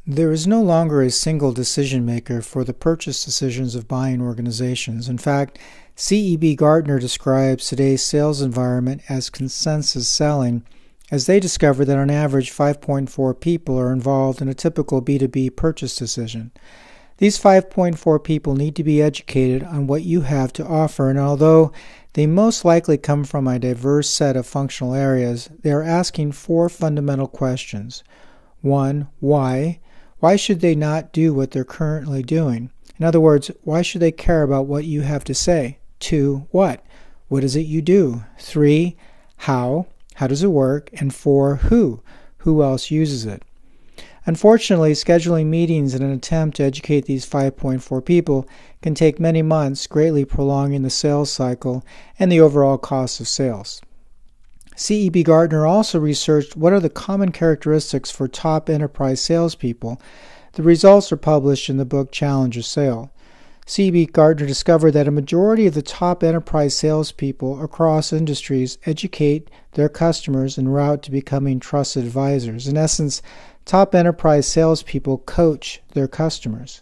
There is no longer a single decision maker for the purchase decisions of buying organizations. In fact, CEB Gartner describes today's sales environment as consensus selling, as they discover that on average 5.4 people are involved in a typical B2B purchase decision. These 5.4 people need to be educated on what you have to offer, and although they most likely come from a diverse set of functional areas, they are asking four fundamental questions. 1. Why? Why should they not do what they're currently doing? In other words, why should they care about what you have to say? 2. What? What is it you do? 3. How? How does it work? And 4. Who? Who else uses it? Unfortunately, scheduling meetings in an attempt to educate these 5.4 people can take many months, greatly prolonging the sales cycle and the overall cost of sales. CEB Gartner also researched what are the common characteristics for top enterprise salespeople. The results are published in the book Challenge Your Sale. CEB Gartner discovered that a majority of the top enterprise salespeople across industries educate their customers en route to becoming trusted advisors. In essence, top enterprise salespeople coach their customers.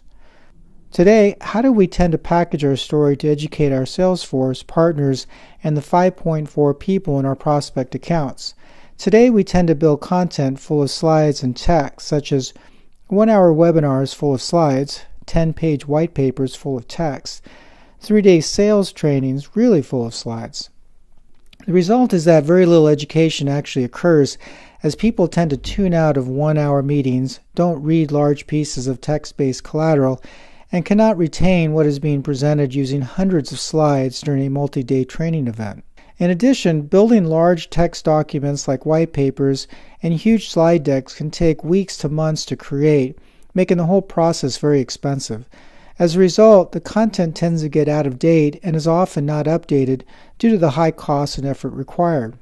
Today, how do we tend to package our story to educate our sales force, partners, and the 5.4 people in our prospect accounts? Today, we tend to build content full of slides and text, such as 1-hour webinars full of slides, 10-page white papers full of text, 3-day sales trainings really full of slides. The result is that very little education actually occurs, as people tend to tune out of 1-hour meetings, don't read large pieces of text-based collateral, and cannot retain what is being presented using hundreds of slides during a multi-day training event. In addition, building large text documents like white papers and huge slide decks can take weeks to months to create, making the whole process very expensive. As a result, the content tends to get out of date and is often not updated due to the high cost and effort required.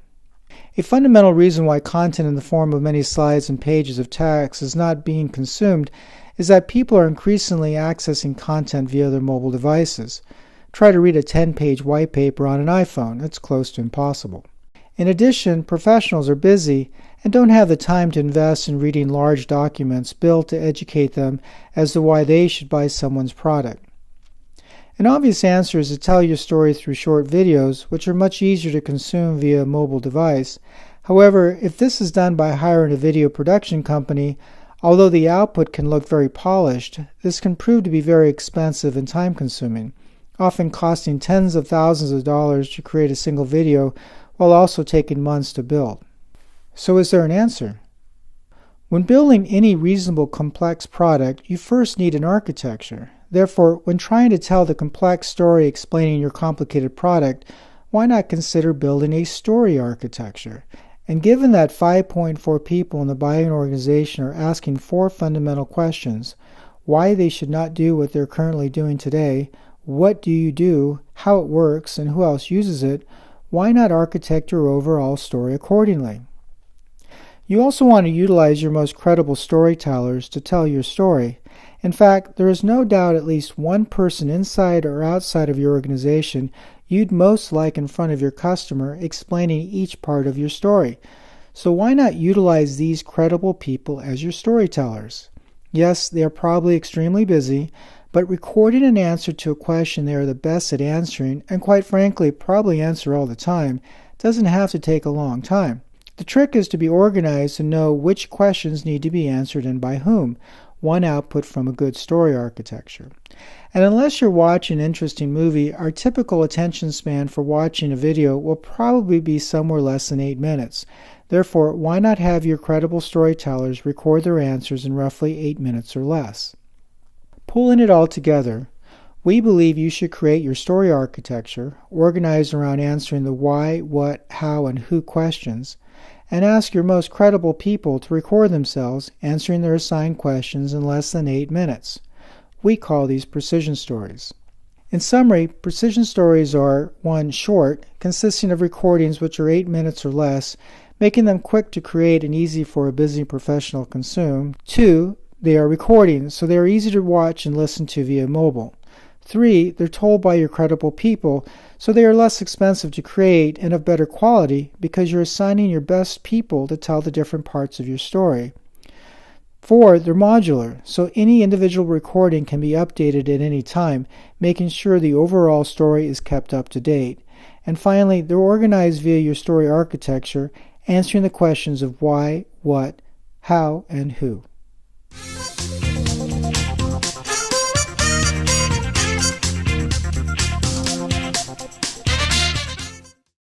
A fundamental reason why content in the form of many slides and pages of text is not being consumed is that people are increasingly accessing content via their mobile devices. Try to read a 10-page white paper on an iPhone. It's close to impossible. In addition, professionals are busy and don't have the time to invest in reading large documents built to educate them as to why they should buy someone's product. An obvious answer is to tell your story through short videos, which are much easier to consume via a mobile device. However, if this is done by hiring a video production company, although the output can look very polished, this can prove to be very expensive and time-consuming, often costing tens of thousands of dollars to create a single video while also taking months to build. So is there an answer? When building any reasonable complex product, you first need an architecture. Therefore, when trying to tell the complex story explaining your complicated product, why not consider building a story architecture? And given that 5.4 people in the buying organization are asking four fundamental questions: why they should not do what they're currently doing today, what do you do, how it works, and who else uses it, why not architect your overall story accordingly? You also want to utilize your most credible storytellers to tell your story. In fact, there is no doubt at least one person inside or outside of your organization you'd most like in front of your customer explaining each part of your story. So why not utilize these credible people as your storytellers? Yes, they are probably extremely busy, but recording an answer to a question they are the best at answering, and quite frankly probably answer all the time, doesn't have to take a long time. The trick is to be organized and know which questions need to be answered and by whom, one output from a good story architecture. And unless you're watching an interesting movie, our typical attention span for watching a video will probably be somewhere less than 8 minutes. Therefore, why not have your credible storytellers record their answers in roughly 8 minutes or less? Pulling it all together, we believe you should create your story architecture, organized around answering the why, what, how, and who questions, and ask your most credible people to record themselves answering their assigned questions in less than 8 minutes. We call these precision stories. In summary, precision stories are 1. Short, consisting of recordings which are 8 minutes or less, making them quick to create and easy for a busy professional to consume. 2. They are recordings, so they are easy to watch and listen to via mobile. 3. They're told by your credible people, so they are less expensive to create and of better quality because you're assigning your best people to tell the different parts of your story. 4, they're modular, so any individual recording can be updated at any time, making sure the overall story is kept up to date. And finally, they're organized via your story architecture, answering the questions of why, what, how, and who.